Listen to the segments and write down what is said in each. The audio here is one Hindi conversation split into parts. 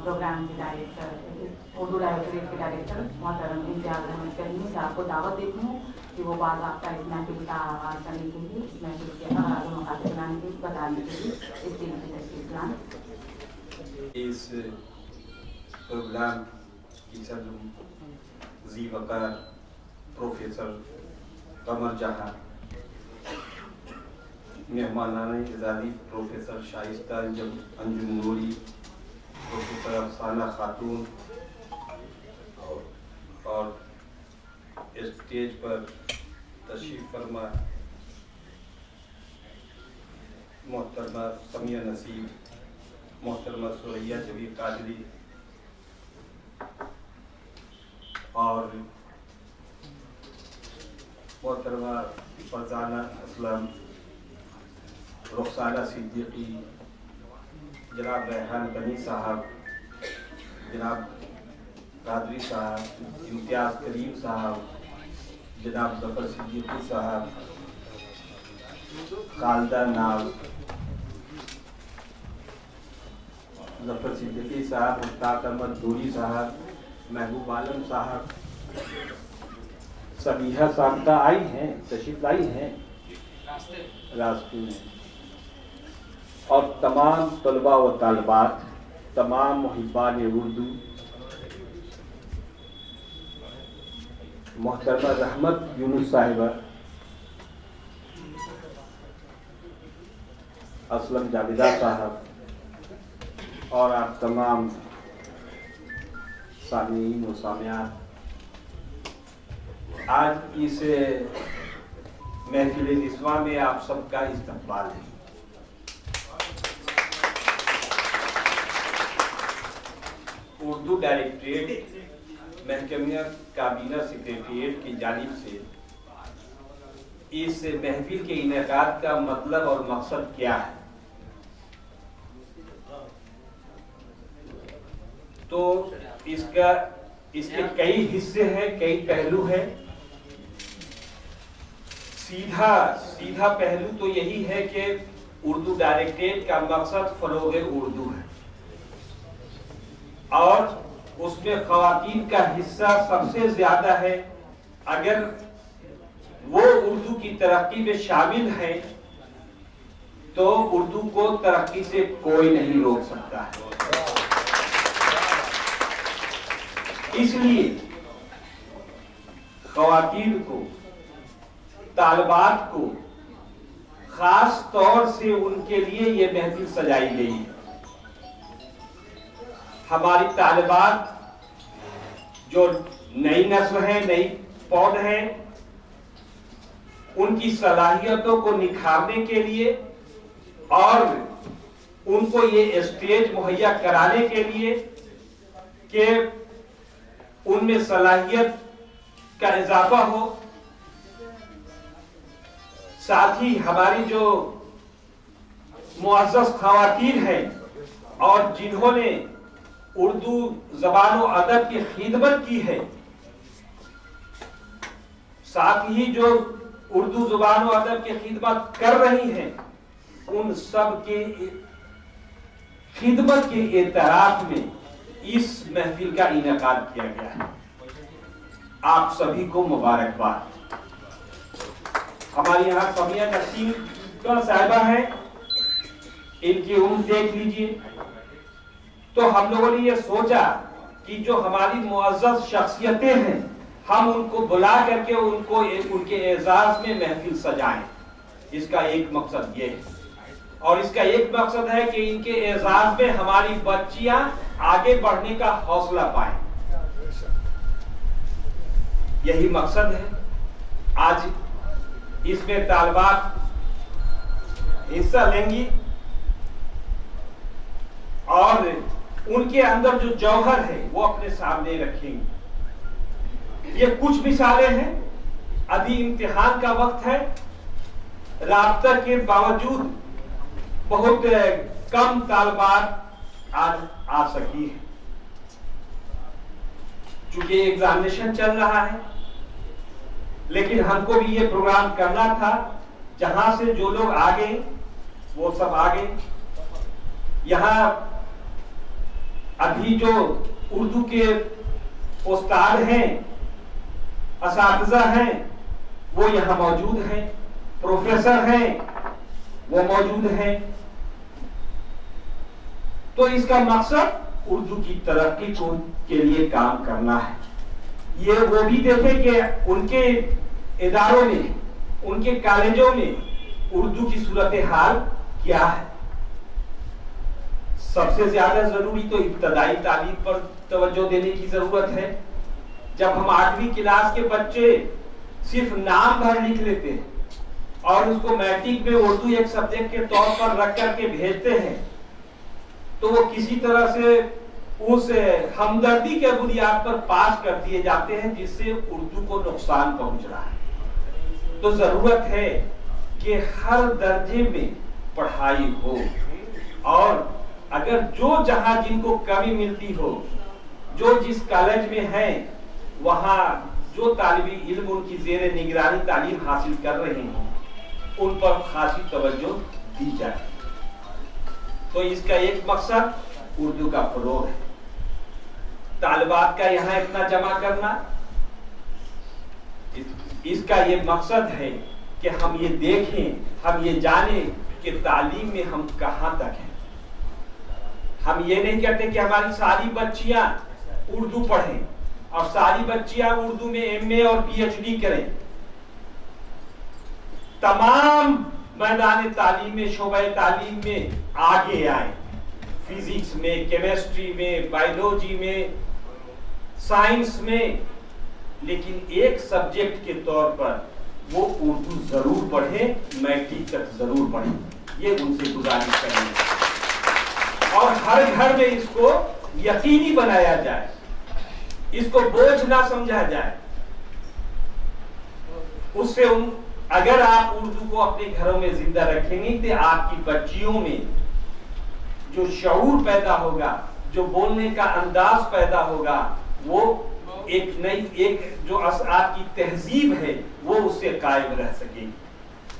प्रोग्राम के डायरेक्टर, उर्दू डायरेक्टरेट के डायरेक्टर मोहतरम इम्तियाज़ अहमद करीमी से आपको दावत देती हूँ कि वो बात आपका इस महफिल का आगाज़ करने के लिए, इस महफिल के आगाज़ मुखातिब बनाने के लिए, बताने के लिए इस दिन की तशरीफ लाएं। इस प्रोग्राम की सदर ज़ी वक़ार प्रोफेसर कमर जहाँ, मेहमानाने इज़ाज़ी प्रोफेसर शाइस्ता अंजुम नूरी, प्रोफेसर अफसाना खातून और स्टेज पर तशरीफ़ फरमा मोहतरमा समिया नसीब, मोहतरमा सुरैया जबीर कादरी और मोहतरमा फरजाना असलम, रुखसाना सिद्दीकी, जनाब रेहान बनी साहब, जनाब कादरी साहब, इम्तियाज़ करीम साहब, जनाब ज़फ़र सिद्दीकी साहब, खालदा नाव, ज़फ़र सिद्दीकी साहब, मुश्ताक अहमद दूरी साहब, महबूब आलम साहब, सबीहा साहब आई हैं, तशरीफ लाई हैं रास्ते में, और तमाम तलबा व तालिबात, तमाम मुहिब्बान उर्दू, मोहतरमा रहमत यूनुस साहिबा, असलम जावेदा साहब और आप तमाम सामीन व सामियात, आज इस महफिल निस्वा में आप सबका इस्तकबाल है। उर्दू डायरेक्टरेट महकमिया काबीना सेक्रेटरीट की जानिब से इस महफिल के इनेकाद का मतलब और मकसद क्या है, तो इसके कई हिस्से हैं, कई पहलू हैं। सीधा पहलू तो यही है कि उर्दू डायरेक्टरेट का मकसद फरोग उर्दू है और उसमें ख़वातीन का हिस्सा सबसे ज्यादा है। अगर वो उर्दू की तरक्की में शामिल है तो उर्दू को तरक्की से कोई नहीं रोक सकता है। इसलिए ख़वातीन को, तालिबात को खास तौर से उनके लिए ये महफिल सजाई गई है। हमारी तालिबात जो नई नस्ल है, नई पौध है, उनकी सलाहियतों को निखारने के लिए और उनको ये स्टेज मुहैया कराने के लिए कि उनमें सलाहियत का इजाफा हो, साथ ही हमारी जो मुअज़्ज़ज़ ख़वातीन हैं और जिन्होंने उर्दू ज़बान व अदब की खिदमत की है, साथ ही जो उर्दू ज़बान व अदब की खिदमत कर रही हैं, उन सब के खिदमत के एतराफ़ में इस महफिल का इनेकाद किया गया है। आप सभी को मुबारकबाद। हमारे यहाँ समिया नसीम साहिबा है, इनकी उम्र देख लीजिए। तो हम लोगों ने ये सोचा कि जो हमारी मुअज़्ज़ज़ शख्सियतें हैं, हम उनको बुला करके उनके एजाज में महफिल सजाएं। इसका एक मकसद ये है और इसका एक मकसद है कि इनके एजाज में हमारी बच्चियां आगे बढ़ने का हौसला पाएं। यही मकसद है। आज इसमें तालिबात हिस्सा लेंगी और उनके अंदर जो जौहर है वो अपने सामने रखेंगे। ये कुछ मिसालें हैं। अभी इम्तिहान का वक्त है, राब्ता के बावजूद बहुत कम तालिबात आज आ सकी है। चूंकि एग्जामिनेशन चल रहा है, लेकिन हमको भी ये प्रोग्राम करना था। जहां से जो लोग आ गए वो सब आ गए। यहाँ अभी अभी जो उर्दू के उस्ताद हैं, असातिज़ा हैं, वो यहाँ मौजूद हैं, प्रोफेसर हैं, वो मौजूद हैं। तो इसका मकसद उर्दू की तरक्की के लिए काम करना है। ये वो भी देखें कि उनके इदारों में, उनके कॉलेजों में उर्दू की सूरत हाल क्या है। सबसे ज्यादा जरूरी तो इब्तदाई तालीम पर तवज्जो देने की जरूरत है। जब हम 8वीं क्लास के बच्चे सिर्फ नाम भर लिख लेते हैं और उसको मैट्रिक में उर्दू एक सब्जेक्ट के तौर पर रख करके भेजते हैं, तो वो किसी तरह से उस हमदर्दी के बुनियाद पर पास कर दिए जाते हैं, जिससे उर्दू को नुकसान पहुंच रहा है। तो जरूरत है कि हर दर्जे में पढ़ाई हो, और अगर जो जहां जिनको कमी मिलती हो, जो जिस कॉलेज में है, वहां जो तालिबी इल्म उनकी ज़ेरे निगरानी तालीम हासिल कर रहे हैं, उन पर खासी तवज्जो दी जाए। तो इसका एक मकसद उर्दू का फरोग है। तालिबात का यहाँ इतना जमा करना, इसका ये मकसद है कि हम ये देखें, हम ये जानें कि तालीम में हम कहां तक हैं। हम ये नहीं कहते कि हमारी सारी बच्चियां उर्दू पढ़ें और सारी बच्चियां उर्दू में एमए और पीएचडी करें। तमाम मैदान तालीम में, शोबे तालीम में आगे आए, फिजिक्स में, केमिस्ट्री में, बायोलॉजी में, साइंस में, लेकिन एक सब्जेक्ट के तौर पर वो उर्दू जरूर पढ़ें, मैट्रिक तक जरूर पढ़ें। ये उनसे गुजारिश करेंगे और हर घर में इसको यकीनी बनाया जाए, इसको बोझ ना समझा जाए। उससे अगर आप उर्दू को अपने घरों में जिंदा रखेंगे तो आपकी बच्चियों में जो शऊर पैदा होगा, जो बोलने का अंदाज पैदा होगा, वो एक नई, एक जो आपकी तहजीब है वो उससे कायम रह सकेगी।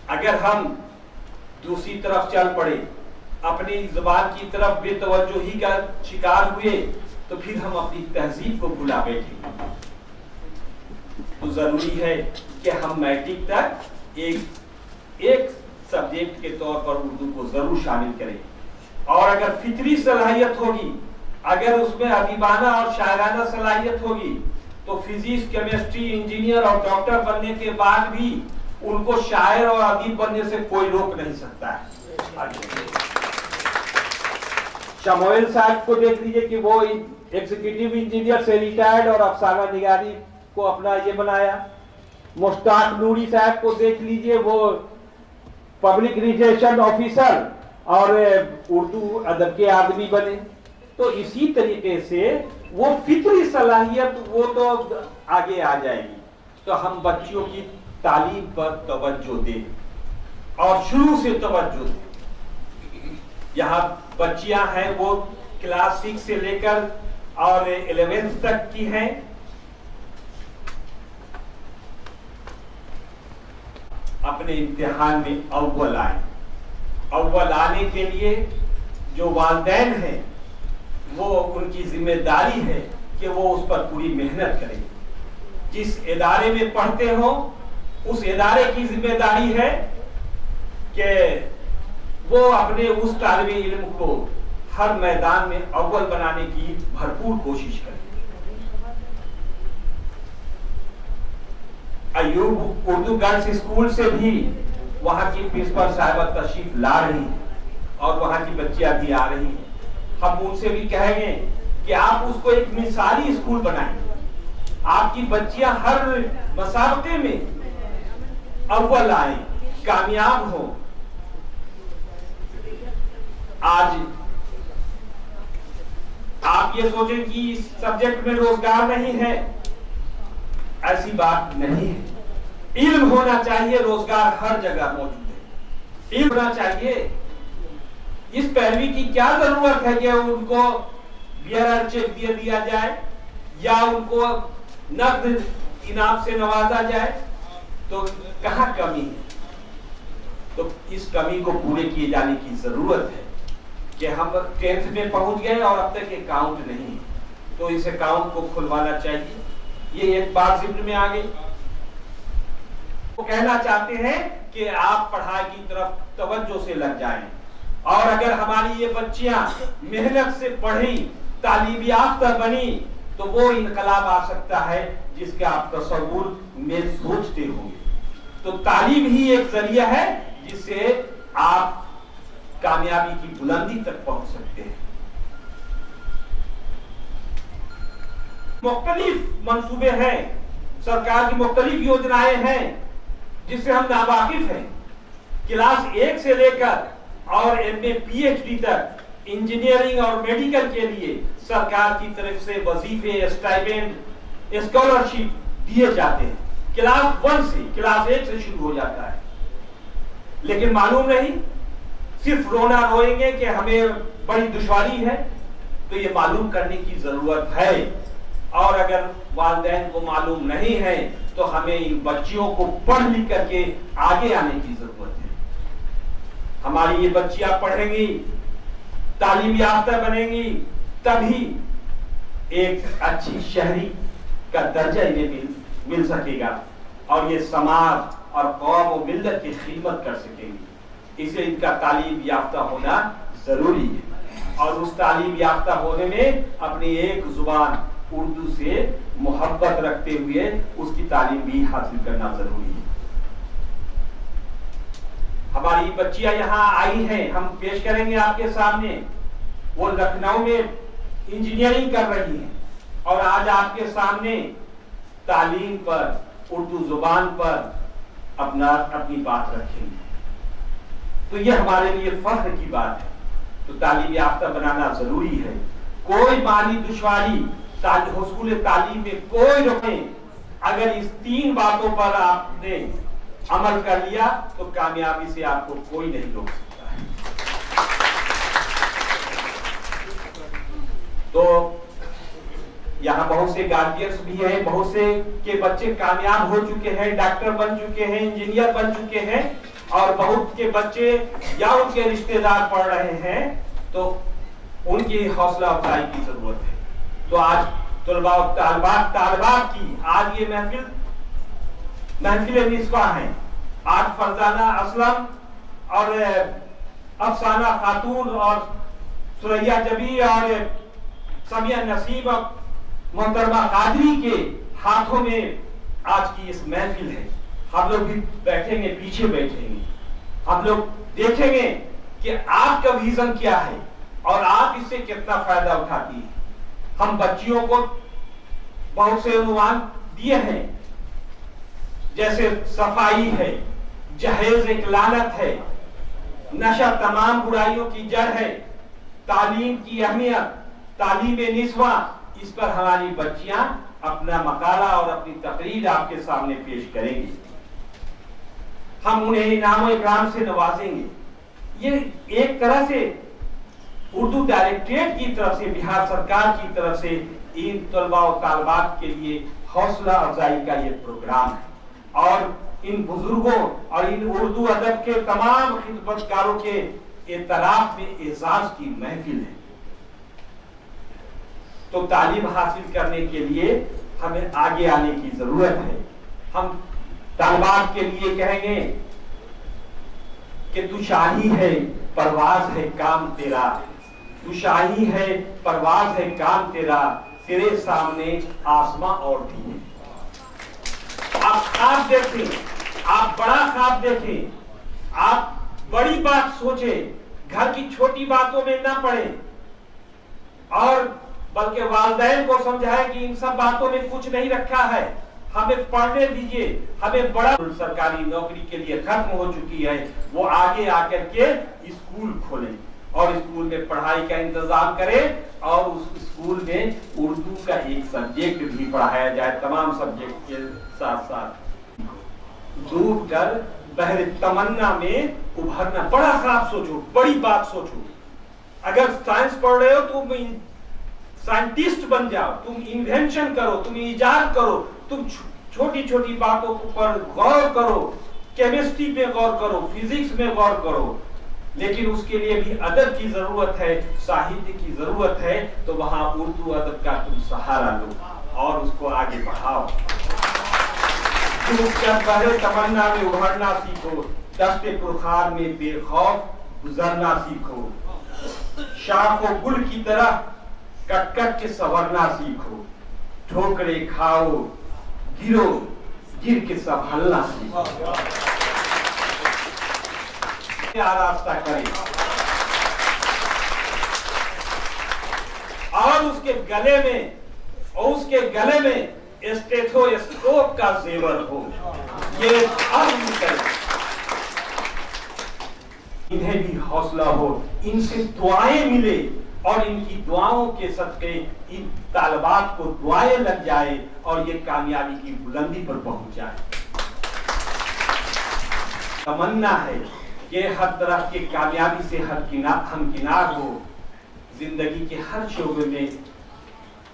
अगर हम दूसरी तरफ चल पड़े, अपनी जुबान की तरफ बेतवज्जोही का शिकार हुए, तो फिर हम अपनी तहजीब को भुला बैठेंगे। तो जरूरी है कि हम मैट्रिक तक एक सब्जेक्ट के तौर पर उर्दू को जरूर शामिल करें। और अगर फितरी सलाहियत होगी, अगर उसमें अदीबाना और शायराना सलाहियत होगी, तो फिजिक्स, केमिस्ट्री, इंजीनियर और डॉक्टर बनने के बाद भी उनको शायर और अदीब बनने से कोई रोक नहीं सकता है। शमोइल साहब को देख लीजिए कि वो एग्जीक्यूटिव इंजीनियर से रिटायर्ड और अफसाना निगारी को अपना ये बनाया। मुश्ताक नूरी साहब को देख लीजिए, वो पब्लिक रिलेशन ऑफिसर और उर्दू अदब के आदमी बने। तो इसी तरीके से वो फितरी सलाहियत वो तो आगे आ जाएगी। तो हम बच्चियों की तालीम पर तवज्जो दें और शुरू से तवज्जो दें। यहाँ बच्चियां हैं वो क्लास 6 से लेकर और 11th तक की हैं। अपने इम्तिहान में अव्वल आए। अव्वल आने के लिए जो वालिदैन हैं, वो उनकी जिम्मेदारी है कि वो उस पर पूरी मेहनत करें। जिस इदारे में पढ़ते हो, उस इदारे की जिम्मेदारी है कि वो अपने उस तालिबे इल्म को हर मैदान में अव्वल बनाने की भरपूर कोशिश करें। अयूब उर्दू गर्ल्स स्कूल से भी वहां की प्रिंसिपल साहिबा तशरीफ ला रही है और वहां की बच्चियां भी आ रही हैं। हम उनसे भी कहेंगे कि आप उसको एक मिसाली स्कूल बनाएं। आपकी बच्चियां हर मसाबके में अव्वल आए, कामयाब हो। आज आप ये सोचें कि इस सब्जेक्ट में रोजगार नहीं है, ऐसी बात नहीं है। इल्म होना चाहिए, रोजगार हर जगह मौजूद है। इल्म होना चाहिए। इस पैरवी की क्या जरूरत है कि उनको बियर चेक दे दिया जाए या उनको नकद इनाम से नवाजा जाए? तो कहाँ कमी है? तो इस कमी को पूरे किए जाने की जरूरत है। कि हम 10th में पहुंच गए और अब तक अकाउंट नहीं, तो इस अकाउंट को खुलवाना चाहिए। ये एक बात जिम्न में आ गई। वो कहना चाहते हैं कि आप पढ़ाई की तरफ तवज्जो से लग जाएं, और अगर हमारी ये बच्चियां मेहनत से पढ़ी, तालीम याफ्ता बनी, तो वो इनकलाब आ सकता है जिसका आप तसव्वुर में सोचते होंगे। तो तालीम ही एक जरिया है जिससे आप कामयाबी की बुलंदी तक पहुंच सकते हैं। मुख्तलिफ मंसूबे हैं, सरकार की मुख्तलिफ योजनाएं हैं जिससे हम नावाकिफ हैं। क्लास 1 से लेकर और MA PhD तक इंजीनियरिंग और मेडिकल के लिए सरकार की तरफ से वजीफे, स्टाइपेंड, स्कॉलरशिप दिए जाते हैं। क्लास 1 से, क्लास 1 से शुरू हो जाता है। लेकिन मालूम नहीं, सिर्फ रोना रोएंगे कि हमें बड़ी दुश्वारी है, तो ये मालूम करने की जरूरत है। और अगर वालिदैन को मालूम नहीं है तो हमें इन बच्चियों को पढ़ लिख करके आगे आने की जरूरत है। हमारी ये बच्चियां पढ़ेंगी, तालीम याफ्ता बनेंगी, तभी एक अच्छी शहरी का दर्जा इन्हें मिल सकेगा और ये समाज और कौम और मिल्लत की खिदमत कर सकेंगी। इसलिए इनका तालीम याफ्ता होना जरूरी है, और उस तालीम याफ्ता होने में अपनी एक जुबान उर्दू से मोहब्बत रखते हुए उसकी तालीम भी हासिल करना जरूरी है। हमारी बच्चियां यहाँ आई हैं, हम पेश करेंगे आपके सामने। वो लखनऊ में इंजीनियरिंग कर रही हैं और आज आपके सामने तालीम पर, उर्दू जुबान पर अपनी बात रखेंगे। तो ये हमारे लिए फख्र की बात है। तो तालीम याफ्ता बनाना जरूरी है। कोई माली दुश्वारी हुसूल तालीम में कोई रोके, अगर इस 3 बातों पर आपने अमल कर लिया तो कामयाबी से आपको कोई नहीं रोक सकता है। तो यहाँ बहुत से गार्जियंस भी हैं, बहुत से के बच्चे कामयाब हो चुके हैं, डॉक्टर बन चुके हैं, इंजीनियर बन चुके हैं, और बहुत के बच्चे या उनके रिश्तेदार पढ़ रहे हैं। तो उनकी हौसला अफजाई की जरूरत है। तो आज तलबा और तालिबात की आज ये महफिल निस्बा है। आज फरजाना असलम और अफसाना खातून और सुरैया जबी और समिया नसीब और मोहतरमा कादरी के हाथों में आज की इस महफिल है। हम लोग भी बैठेंगे, पीछे बैठेंगे, हम लोग देखेंगे कि आपका विजन क्या है और आप इससे कितना फायदा उठाती है। हम बच्चियों को बहुत से अनुमान दिए हैं, जैसे सफाई है, जहेज एक लानत है, नशा तमाम बुराइयों की जड़ है, तालीम की अहमियत, तालीम निस्वा, इस पर हमारी बच्चियां अपना मकाला और अपनी तकरीर आपके सामने पेश करेंगी। हम उन्हें इनाम इकराम से नवाजेंगे। ये एक तरह से उर्दू डायरेक्टरेट की तरफ से, बिहार सरकार की तरफ से इन तलबा और तालिबात के लिए हौसला अफजाई का ये प्रोग्राम है, और इन बुजुर्गों और इन उर्दू अदब के तमाम खिदमतकारों के एतराफ में एजाज की महफिल है। तो तालीम हासिल करने के लिए हमें आगे आने की जरूरत है। हम तालिबात के लिए कहेंगे कि तू शाही है, परवाज है काम तेरा, तू शाही है, परवाज है काम तेरा, तेरे सामने आसमां और भी है। आप ख्वाब देखें, आप बड़ा ख्वाब देखें, आप बड़ी बात सोचें, घर की छोटी बातों में ना पड़े, और बल्कि वालिदैन को समझाएं कि इन सब बातों में कुछ नहीं रखा है, हमें पढ़ने दीजिए। हमें बड़ा सरकारी नौकरी के लिए खत्म हो चुकी है, वो आगे आकर के स्कूल खोलें और स्कूल में पढ़ाई का इंतजाम करें, और उस स्कूल में उर्दू का एक सब्जेक्ट भी पढ़ाया जाए, तमाम सब्जेक्ट के साथ साथ। डूब कर बहर तमन्ना में उभरना, बड़ा ख्वाब सोचो, बड़ी बात सोचो। अगर साइंस पढ़ रहे हो तुम साइंटिस्ट बन जाओ, तुम इन्वेंशन करो, तुम इजाद करो, तुम छोटी छोटी बातों पर गौर करो, केमिस्ट्री पे गौर करो, फिजिक्स में गौर करो, लेकिन उसके लिए भी अदब की जरूरत है, साहित्य की जरूरत है। तो वहां उर्दू अदब का तुम सहारा लो और उसको आगे बढ़ाओ। तमन्ना में उभरना सीखो, दस्ते पुरखार में बेखौफ गुजरना सीखो, शाखो गुल की तरह कट कट के संवरना सीखो, ठोकरे खाओ गिरो गिर के संभलना सीखो। आरास्ता करें और उसके गले में स्टेथोस्कोप का जेवर हो। ये इन्हें भी हौसला हो, इनसे दुआएं मिले और इनकी दुआओं के सदके इन तालिबात को दुआएं लग जाए और ये कामयाबी की बुलंदी पर पहुंच जाए। तमन्ना है कि हर तरह की कामयाबी से हमकिनार हो, जिंदगी के हर शोबे में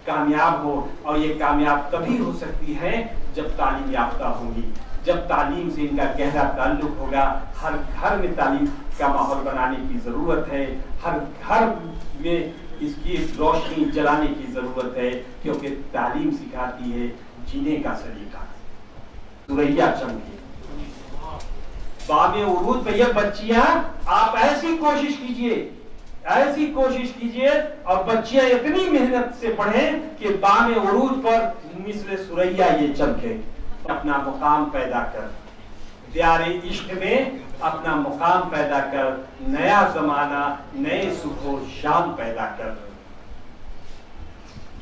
कामयाब हो। और ये कामयाब तभी हो सकती है जब तालीम याफ्ता होंगी, जब तालीम से इनका गहरा ताल्लुक होगा। हर घर में तालीम का माहौल बनाने की जरूरत है, हर घर में इसकी रोशनी जलाने की जरूरत है, क्योंकि तालीम सिखाती है जीने का सलीका। सुरैया चमकी बामे उरूज पे ये बच्चियां, आप ऐसी कोशिश कीजिए और बच्चियां इतनी मेहनत से पढ़ें कि बामे उरूज पर मिसले सुरैया ये चमके। अपना मुकाम पैदा कर, प्यारे इश्क में अपना मुकाम पैदा कर, नया जमाना नए सुखो शाम पैदा कर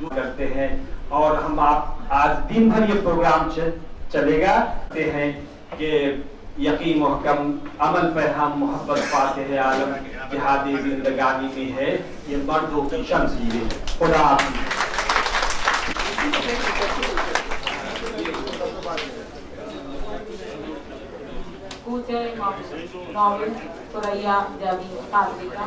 करते हैं। और हम आप आज दिन भर ये प्रोग्राम चलेगा हैं कि यकीन मुहकम अमल पर हम मोहब्बत पाते हैं, आलम जिहादी जिंदगानी में है, ये मर्दों की शमशीर है। खुदा हाफिज़। नॉवेल सुरैया जबी कादरी का